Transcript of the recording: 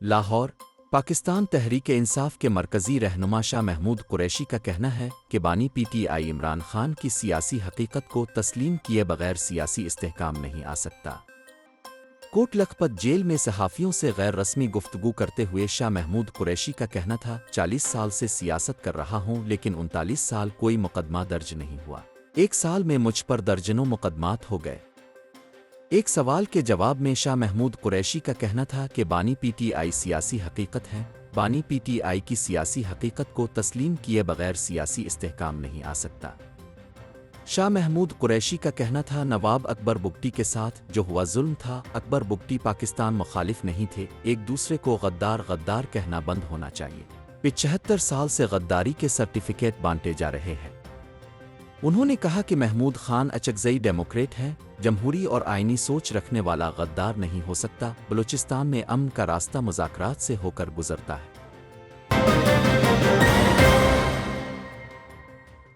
لاہور، پاکستان تحریک انصاف کے مرکزی رہنما شاہ محمود قریشی کا کہنا ہے کہ بانی P T I Imran Khan کی سیاسی حقیقت کو تسلیم کیے بغیر سیاسی استحکام نہیں آ سکتا۔ کوٹ لکھپت جیل میں صحافیوں سے غیر رسمی گفتگو کرتے ہوئے شاہ محمود قریشی کا کہنا تھا، 40 سال سے سیاست کر رہا ہوں لیکن 39 سال کوئی مقدمہ درج نہیں ہوا۔ 1 سال میں مجھ پر درجنوں مقدمات ہو گئے۔ ایک سوال کے جواب میں شاہ محمود قریشی کا کہنا تھا کہ بانی پی ٹی آئی سیاسی حقیقت ہے، بانی پی ٹی آئی کی سیاسی حقیقت کو تسلیم کیے بغیر سیاسی استحکام نہیں آ سکتا۔ شاہ محمود قریشی کا کہنا تھا، نواب اکبر بگٹی کے ساتھ جو ہوا ظلم تھا، اکبر بگٹی پاکستان مخالف نہیں تھے، ایک دوسرے کو غدار غدار کہنا بند ہونا چاہیے۔ 75 سال سے غداری کے سرٹیفکیٹ بانٹے جا رہے ہیں۔ انہوں نے کہا کہ محمود خان اچکزئی ڈیموکریٹ ہے، جمہوری اور آئینی سوچ رکھنے والا غدار نہیں ہو سکتا۔ بلوچستان میں امن کا راستہ مذاکرات سے ہو کر گزرتا ہے۔